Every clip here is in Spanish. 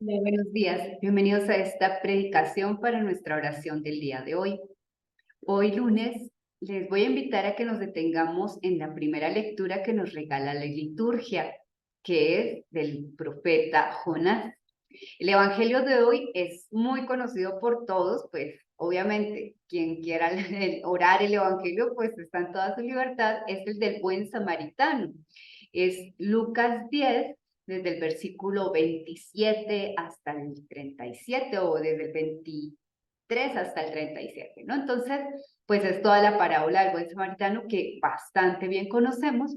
Muy buenos días, bienvenidos a esta predicación para nuestra oración del día de hoy. Hoy lunes les voy a invitar a que nos detengamos en la primera lectura que nos regala la liturgia, que es del profeta Jonás. El evangelio de hoy es muy conocido por todos, pues obviamente quien quiera orar el evangelio pues está en toda su libertad, es el del buen samaritano. Es Lucas 10 desde el versículo 27 hasta el 37 o desde el 23 hasta el 37, ¿no? Entonces, pues es toda la parábola del buen samaritano que bastante bien conocemos,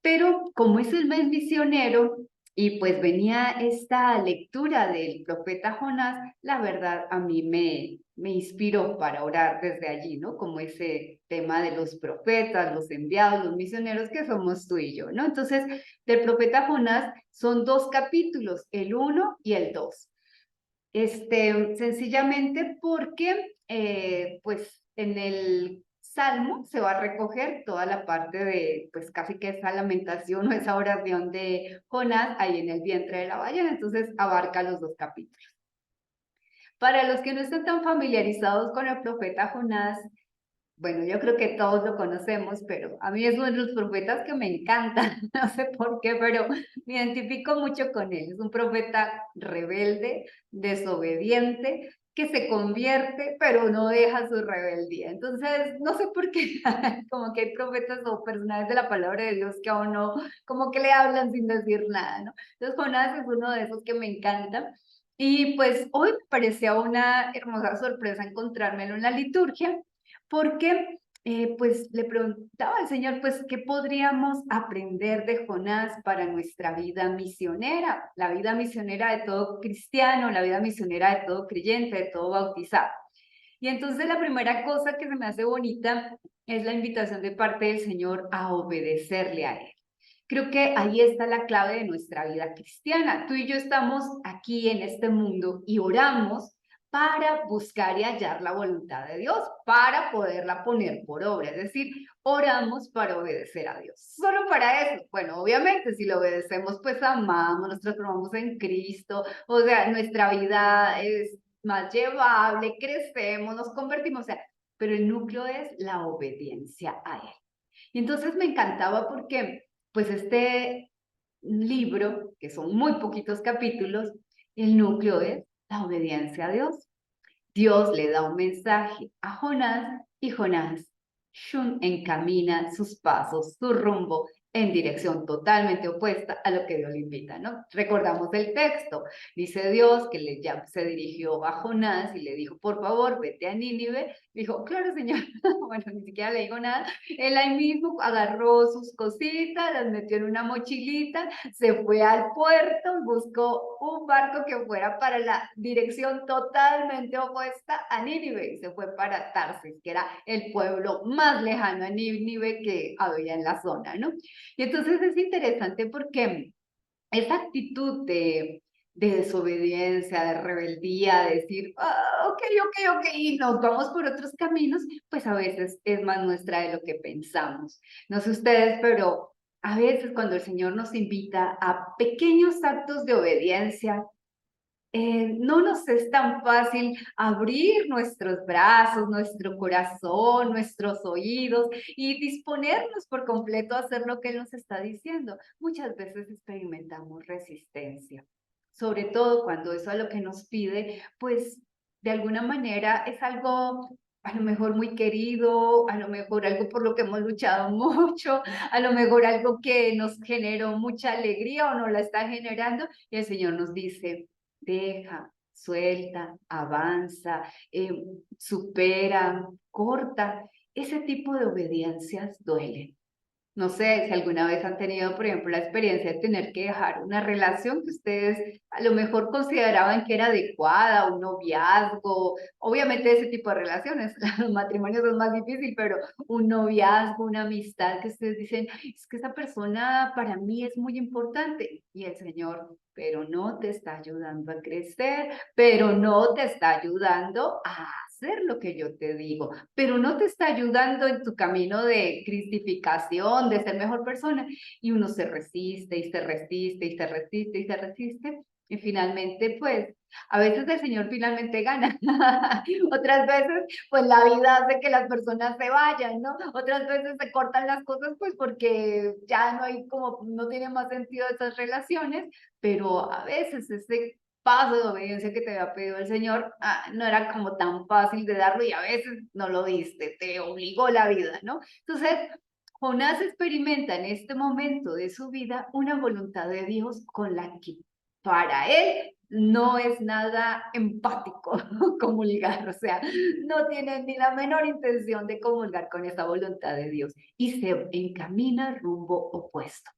pero como es el mes misionero, y pues venía esta lectura del profeta Jonás, la verdad a mí me inspiró para orar desde allí, ¿no? Como ese tema de los profetas, los enviados, los misioneros que somos tú y yo, ¿no? Entonces, del profeta Jonás son dos capítulos, el 1 y el 2. Sencillamente porque, pues, en el Salmo se va a recoger toda la parte de, pues, casi que esa lamentación o esa oración de Jonás ahí en el vientre de la ballena, entonces abarca los dos capítulos. Para los que no están tan familiarizados con el profeta Jonás, bueno, yo creo que todos lo conocemos, pero a mí es uno de los profetas que me encanta, no sé por qué, pero me identifico mucho con él. Es un profeta rebelde, desobediente, que se convierte, pero no deja su rebeldía. Entonces, no sé por qué, como que hay profetas o personajes de la palabra de Dios que a uno como que le hablan sin decir nada, ¿no? Entonces, Jonás es uno de esos que me encanta. Y pues hoy me parecía una hermosa sorpresa encontrármelo en la liturgia porque pues le preguntaba al Señor, pues, ¿qué podríamos aprender de Jonás para nuestra vida misionera? La vida misionera de todo cristiano, la vida misionera de todo creyente, de todo bautizado. Y entonces la primera cosa que se me hace bonita es la invitación de parte del Señor a obedecerle a Él. Creo que ahí está la clave de nuestra vida cristiana. Tú y yo estamos aquí en este mundo y oramos para buscar y hallar la voluntad de Dios, para poderla poner por obra. Es decir, oramos para obedecer a Dios. Solo para eso. Bueno, obviamente, si lo obedecemos, pues amamos, nos transformamos en Cristo. O sea, nuestra vida es más llevable, crecemos, nos convertimos. O sea, pero el núcleo es la obediencia a Él. Y entonces me encantaba porque, pues este libro, que son muy poquitos capítulos, el núcleo es la obediencia a Dios. Dios le da un mensaje a Jonás y Jonás shun, encamina sus pasos, su rumbo en dirección totalmente opuesta a lo que Dios le invita, ¿no? Recordamos el texto, dice Dios que ya se dirigió a Jonás y le dijo, por favor, vete a Nínive. Dijo, claro, señor. Bueno, ni siquiera le digo nada. Él ahí mismo agarró sus cositas, las metió en una mochilita, se fue al puerto y buscó un barco que fuera para la dirección totalmente opuesta a Nínive y se fue para Tarsis, que era el pueblo más lejano a Nínive que había en la zona, ¿no? Y entonces es interesante porque esa actitud de desobediencia, de rebeldía, de decir, ok, ok, ok, y nos vamos por otros caminos, pues a veces es más nuestra de lo que pensamos. No sé ustedes, pero a veces cuando el Señor nos invita a pequeños actos de obediencia, no nos es tan fácil abrir nuestros brazos, nuestro corazón, nuestros oídos y disponernos por completo a hacer lo que Él nos está diciendo. Muchas veces experimentamos resistencia, sobre todo cuando eso a lo que nos pide, pues de alguna manera es algo a lo mejor muy querido, a lo mejor algo por lo que hemos luchado mucho, a lo mejor algo que nos generó mucha alegría o nos la está generando, y el Señor nos dice, deja, suelta, avanza, supera, corta. Ese tipo de obediencias duelen. No sé si alguna vez han tenido, por ejemplo, la experiencia de tener que dejar una relación que ustedes a lo mejor consideraban que era adecuada, un noviazgo, obviamente ese tipo de relaciones, los matrimonios es más difícil, pero un noviazgo, una amistad que ustedes dicen, es que esa persona para mí es muy importante y el Señor, pero no te está ayudando a crecer, pero no te está ayudando a hacer lo que yo te digo, pero no te está ayudando en tu camino de cristificación, de ser mejor persona. Y uno se resiste y se resiste y se resiste y se resiste. Y finalmente, pues, a veces el Señor finalmente gana. Otras veces, pues la vida hace que las personas se vayan, ¿no? Otras veces se cortan las cosas, pues porque ya no hay como, no tiene más sentido esas relaciones, pero a veces ese paso de obediencia que te había pedido el Señor, no era como tan fácil de darlo y a veces no lo diste, te obligó la vida, ¿no? Entonces, Jonás experimenta en este momento de su vida una voluntad de Dios con la que para él no es nada empático comulgar, o sea, no tiene ni la menor intención de comulgar con esa voluntad de Dios y se encamina rumbo opuesto.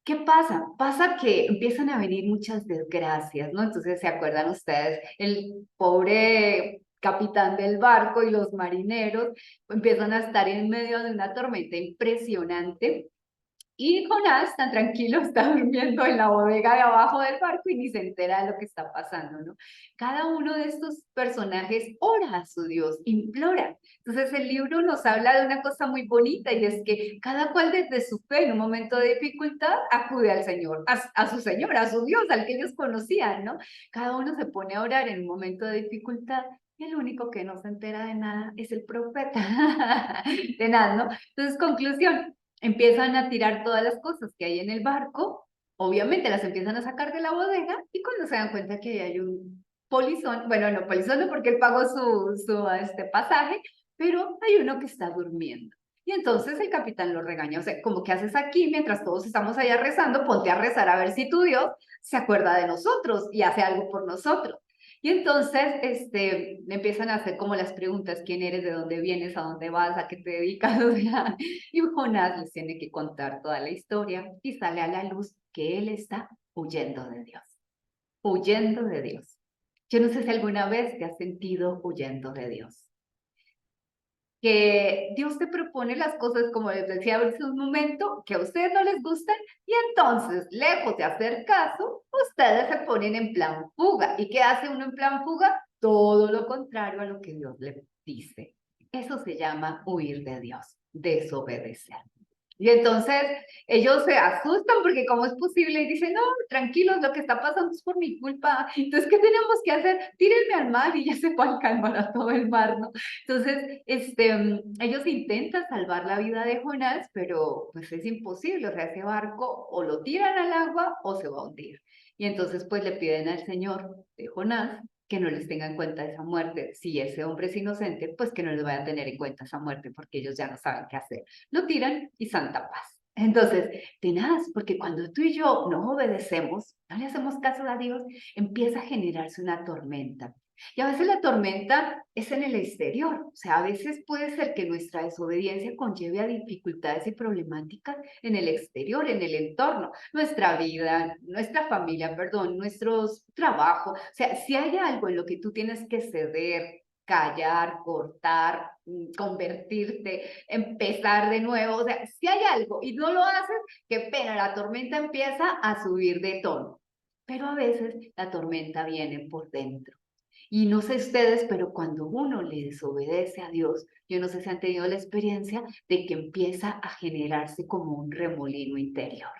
¿Qué pasa? Pasa que empiezan a venir muchas desgracias, ¿no? Entonces, ¿se acuerdan ustedes? El pobre capitán del barco y los marineros empiezan a estar en medio de una tormenta impresionante y Jonás, tan tranquilo, está durmiendo en la bodega de abajo del barco y ni se entera de lo que está pasando, ¿no? Cada uno de estos personajes ora a su Dios, implora. Entonces el libro nos habla de una cosa muy bonita y es que cada cual desde su fe en un momento de dificultad acude al Señor, a su Señor, a su Dios, al que ellos conocían, ¿no? Cada uno se pone a orar en un momento de dificultad y el único que no se entera de nada es el profeta. De nada, ¿no? Entonces, conclusión, empiezan a tirar todas las cosas que hay en el barco, obviamente las empiezan a sacar de la bodega y cuando se dan cuenta que hay un polizón, bueno, no polizón no porque él pagó su pasaje, pero hay uno que está durmiendo. Y entonces el capitán lo regaña, o sea, como que haces aquí mientras todos estamos allá rezando, ponte a rezar a ver si tu Dios se acuerda de nosotros y hace algo por nosotros. Y entonces me empiezan a hacer como las preguntas, ¿quién eres? ¿De dónde vienes? ¿A dónde vas? ¿A qué te dedicas? O sea, y Jonás les tiene que contar toda la historia y sale a la luz que él está huyendo de Dios, huyendo de Dios. Yo no sé si alguna vez te has sentido huyendo de Dios. Que Dios te propone las cosas, como les decía hace un momento, que a ustedes no les gustan, y entonces, lejos de hacer caso, ustedes se ponen en plan fuga. ¿Y qué hace uno en plan fuga? Todo lo contrario a lo que Dios le dice. Eso se llama huir de Dios, desobedecer. Y entonces ellos se asustan porque cómo es posible y dicen, no, tranquilos, lo que está pasando es por mi culpa. Entonces, ¿qué tenemos que hacer? Tírenme al mar y ya se pueden calmar a todo el mar, ¿no? Entonces, ellos intentan salvar la vida de Jonás, pero pues es imposible, o sea, ese barco o lo tiran al agua o se va a hundir. Y entonces pues le piden al Señor de Jonás que no les tenga en cuenta esa muerte. Si ese hombre es inocente, pues que no les vaya a tener en cuenta esa muerte porque ellos ya no saben qué hacer. Lo tiran y santa paz. Entonces, tenaz, porque cuando tú y yo no obedecemos, no le hacemos caso a Dios, empieza a generarse una tormenta. Y a veces la tormenta es en el exterior, o sea, a veces puede ser que nuestra desobediencia conlleve a dificultades y problemáticas en el exterior, en el entorno, nuestra vida, nuestra familia, perdón, nuestros trabajos. O sea, si hay algo en lo que tú tienes que ceder, callar, cortar, convertirte, empezar de nuevo, o sea, si hay algo y no lo haces, qué pena, la tormenta empieza a subir de tono. Pero a veces la tormenta viene por dentro. Y no sé ustedes, pero cuando uno le desobedece a Dios, yo no sé si han tenido la experiencia de que empieza a generarse como un remolino interior.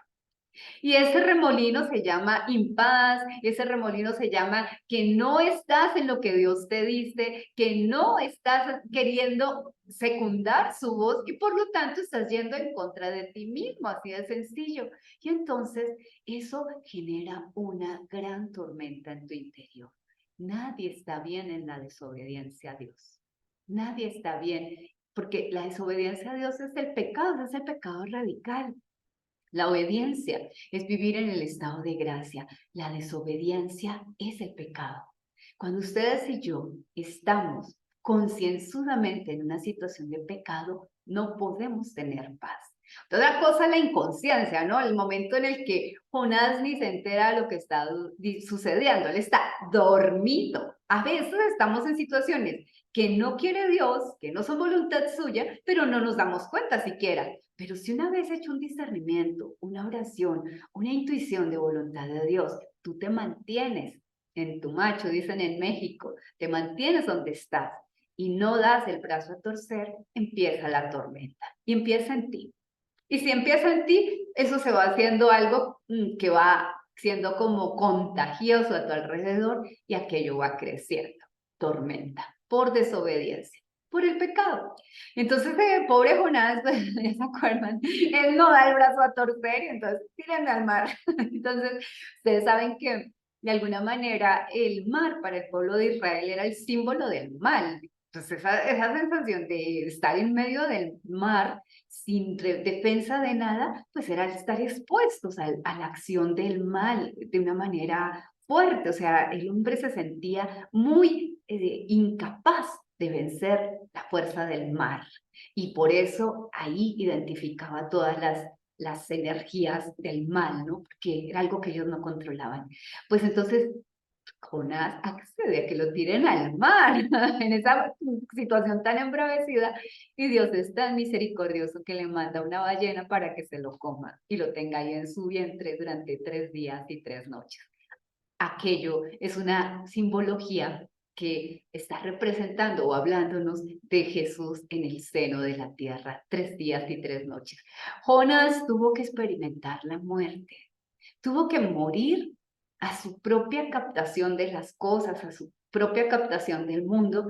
Y ese remolino se llama impaz, ese remolino se llama que no estás en lo que Dios te dice, que no estás queriendo secundar su voz y por lo tanto estás yendo en contra de ti mismo, así de sencillo. Y entonces eso genera una gran tormenta en tu interior. Nadie está bien en la desobediencia a Dios. Nadie está bien, porque la desobediencia a Dios es el pecado radical. La obediencia es vivir en el estado de gracia. La desobediencia es el pecado. Cuando ustedes y yo estamos concienzudamente en una situación de pecado, no podemos tener paz. Otra cosa es la inconsciencia, ¿no? El momento en el que Jonás ni se entera de lo que está sucediendo. Él está dormido. A veces estamos en situaciones que no quiere Dios, que no son voluntad suya, pero no nos damos cuenta siquiera. Pero si una vez hecho un discernimiento, una oración, una intuición de voluntad de Dios, tú te mantienes en tu macho, dicen en México, te mantienes donde estás y no das el brazo a torcer, empieza la tormenta y empieza en ti. Y si empieza en ti, eso se va haciendo algo que va siendo como contagioso a tu alrededor y aquello va creciendo. Tormenta, por desobediencia, por el pecado. Entonces, pobre Jonás, ¿ya se acuerdan? Él no da el brazo a torcer y entonces tírenme al mar. Entonces, ustedes saben que de alguna manera el mar para el pueblo de Israel era el símbolo del mal. Entonces, esa sensación de estar en medio del mar sin defensa de nada, pues era estar expuestos a la acción del mal de una manera fuerte. O sea, el hombre se sentía muy incapaz de vencer la fuerza del mar. Y por eso ahí identificaba todas las energías del mal, ¿no? Porque era algo que ellos no controlaban. Pues entonces Jonás accede a que lo tiren al mar en esa situación tan embravecida y Dios es tan misericordioso que le manda una ballena para que se lo coma y lo tenga ahí en su vientre durante 3 días y 3 noches. Aquello es una simbología que está representando o hablándonos de Jesús en el seno de la tierra, 3 días y 3 noches. Jonás tuvo que experimentar la muerte, tuvo que morir a su propia captación de las cosas, a su propia captación del mundo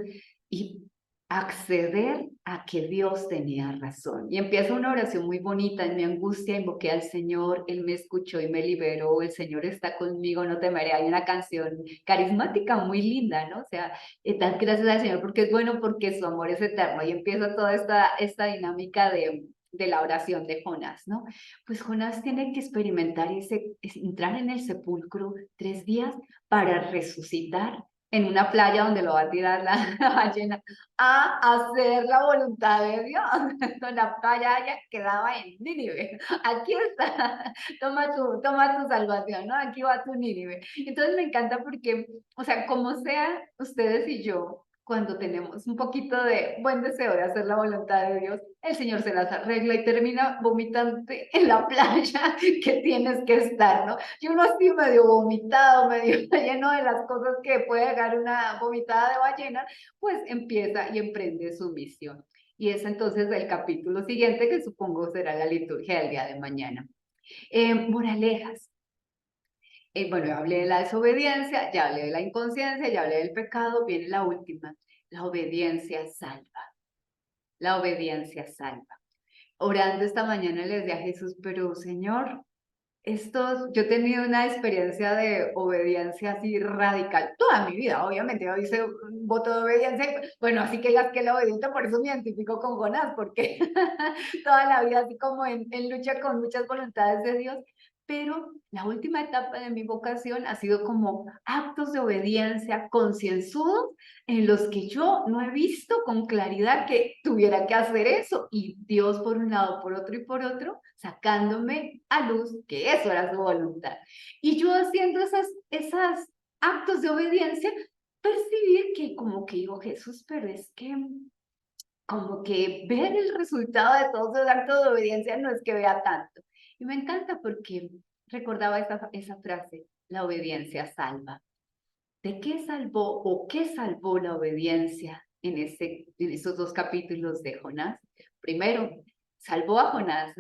y acceder a que Dios tenía razón. Y empieza una oración muy bonita: en mi angustia invoqué al Señor, Él me escuchó y me liberó, el Señor está conmigo, no temeré. Hay una canción carismática muy linda, ¿no? O sea, dar gracias al Señor porque es bueno, porque su amor es eterno. Y empieza toda esta dinámica de la oración de Jonás, ¿no? Pues Jonás tiene que experimentar entrar en el sepulcro 3 días para resucitar en una playa donde lo va a tirar la ballena a hacer la voluntad de Dios. Entonces, la playa ya quedaba en Nínive. Aquí está, toma tu salvación, ¿no? Aquí va tu Nínive. Entonces me encanta porque, o sea, como sea ustedes y yo, cuando tenemos un poquito de buen deseo de hacer la voluntad de Dios, el Señor se las arregla y termina vomitante en la playa que tienes que estar, ¿no? Y uno así medio vomitado, medio lleno de las cosas que puede dejar una vomitada de ballena, pues empieza y emprende su misión. Y es entonces el capítulo siguiente, que supongo será la liturgia del día de mañana. Moralejas. Bueno, ya hablé de la desobediencia, ya hablé de la inconsciencia, ya hablé del pecado, viene la última. La obediencia salva. La obediencia salva. Orando esta mañana les dije a Jesús, pero Señor, yo he tenido una experiencia de obediencia así radical toda mi vida, obviamente. Yo hice un voto de obediencia, bueno, así que digas que la obediente, por eso me identifico con Jonás, porque toda la vida así como en lucha con muchas voluntades de Dios. Pero la última etapa de mi vocación ha sido como actos de obediencia concienzudos en los que yo no he visto con claridad que tuviera que hacer eso, y Dios por un lado, por otro y por otro, sacándome a luz que eso era su voluntad. Y yo haciendo esas actos de obediencia, percibí que como que digo, Jesús, pero es que como que ver el resultado de todos esos actos de obediencia no es que vea tanto. Y me encanta porque recordaba esa frase: la obediencia salva. ¿De qué salvó o qué salvó la obediencia en esos 2 capítulos de Jonás? Primero, salvó a Jonás,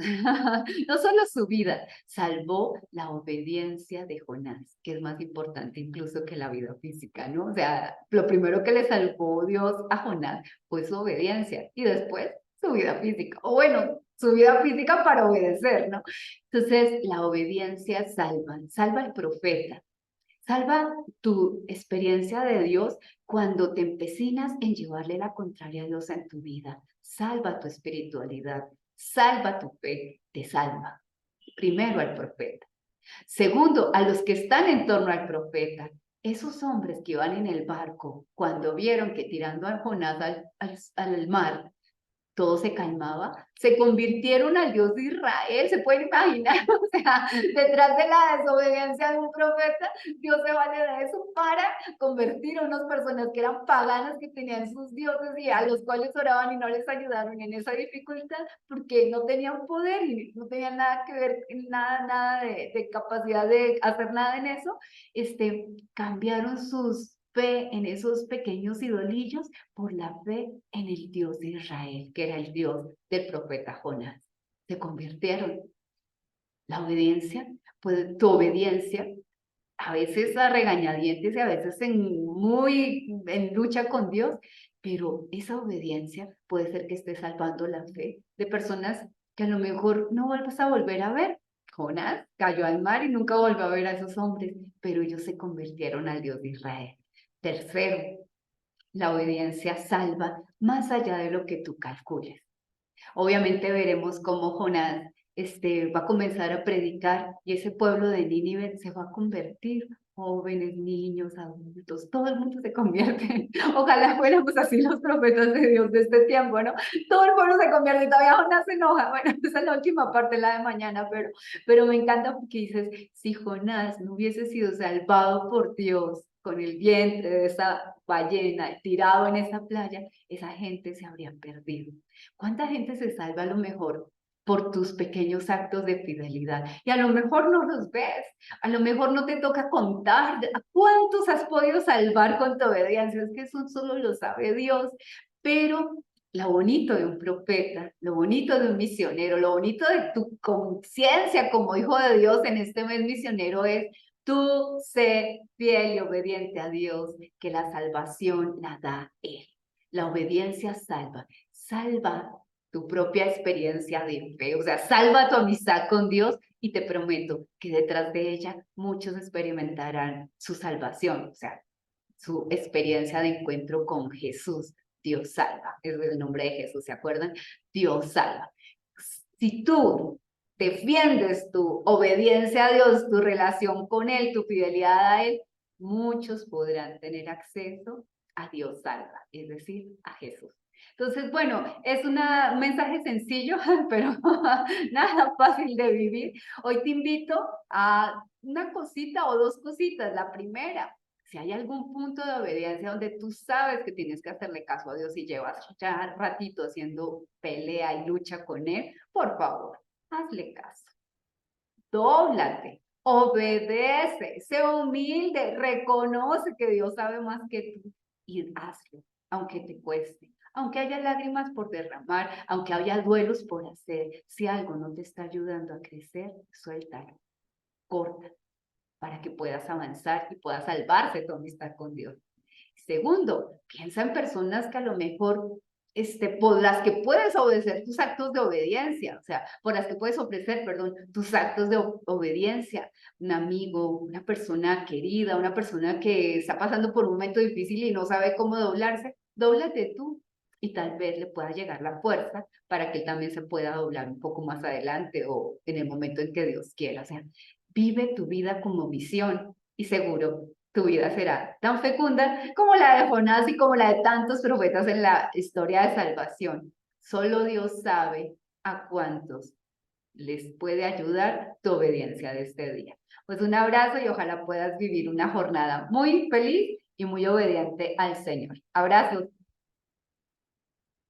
no solo su vida, salvó la obediencia de Jonás, que es más importante incluso que la vida física, ¿no? O sea, lo primero que le salvó Dios a Jonás fue su obediencia y después su vida física, o bueno, su vida física para obedecer, ¿no? Entonces, la obediencia salva al profeta. Salva tu experiencia de Dios cuando te empecinas en llevarle la contraria a Dios en tu vida. Salva tu espiritualidad, salva tu fe, te salva. Primero al profeta. Segundo, a los que están en torno al profeta. Esos hombres que iban en el barco, cuando vieron que tirando a Jonás al mar, todo se calmaba, se convirtieron al Dios de Israel. Se pueden imaginar, o sea, detrás de la desobediencia de un profeta, Dios se vale de eso para convertir a unas personas que eran paganas, que tenían sus dioses y a los cuales oraban y no les ayudaron en esa dificultad porque no tenían poder y no tenían nada que ver, nada de capacidad de hacer nada en eso. Cambiaron sus fe en esos pequeños idolillos por la fe en el Dios de Israel, que era el Dios del profeta Jonás. Se convirtieron. La obediencia pues tu obediencia, a veces a regañadientes y a veces en lucha con Dios, pero esa obediencia puede ser que esté salvando la fe de personas que a lo mejor no vuelvas a volver a ver. Jonás cayó al mar y nunca volvió a ver a esos hombres, pero ellos se convirtieron al Dios de Israel. Tercero, la obediencia salva más allá de lo que tú calcules. Obviamente veremos cómo Jonás va a comenzar a predicar y ese pueblo de Nínive se va a convertir. Jóvenes, niños, adultos, todo el mundo se convierte. Ojalá fuéramos así los profetas de Dios de este tiempo, ¿no? Todo el pueblo se convierte, todavía Jonás se enoja. Bueno, esa es la última parte, la de mañana, pero me encanta porque dices, si Jonás no hubiese sido salvado por Dios con el vientre de esa ballena tirado en esa playa, esa gente se habría perdido. ¿Cuánta gente se salva a lo mejor por tus pequeños actos de fidelidad? Y a lo mejor no los ves, a lo mejor no te toca contar a cuántos has podido salvar con tu obediencia, es que eso solo lo sabe Dios, pero lo bonito de un profeta, lo bonito de un misionero, lo bonito de tu conciencia como hijo de Dios en este mes misionero es tú sé fiel y obediente a Dios, que la salvación la da Él. La obediencia salva. Salva tu propia experiencia de fe, o sea, salva tu amistad con Dios y te prometo que detrás de ella muchos experimentarán su salvación, o sea, su experiencia de encuentro con Jesús. Dios salva, es el nombre de Jesús, ¿se acuerdan? Dios salva. Si tú defiendes tu obediencia a Dios, tu relación con Él, tu fidelidad a Él, muchos podrán tener acceso a Dios salva, es decir, a Jesús. Entonces, bueno, es un mensaje sencillo, pero nada fácil de vivir. Hoy te invito a una cosita o dos cositas. La primera, si hay algún punto de obediencia donde tú sabes que tienes que hacerle caso a Dios y llevas ya ratito haciendo pelea y lucha con Él, por favor, hazle caso. Dóblate, obedece, sé humilde, reconoce que Dios sabe más que tú y hazlo, aunque te cueste. Aunque haya lágrimas por derramar, aunque haya duelos por hacer, si algo no te está ayudando a crecer, suéltalo, corta, para que puedas avanzar y puedas salvarse tu amistad con Dios. Segundo, piensa en personas que a lo mejor, por las que puedes obedecer tus actos de obediencia, o sea, por las que puedes ofrecer, perdón, tus actos de obediencia. Un amigo, una persona querida, una persona que está pasando por un momento difícil y no sabe cómo doblarse, dóblate tú y tal vez le pueda llegar la fuerza para que él también se pueda doblar un poco más adelante o en el momento en que Dios quiera. O sea, vive tu vida como misión y seguro tu vida será tan fecunda como la de Jonás y como la de tantos profetas en la historia de salvación. Solo Dios sabe a cuántos les puede ayudar tu obediencia de este día. Pues un abrazo y ojalá puedas vivir una jornada muy feliz y muy obediente al Señor. Abrazos.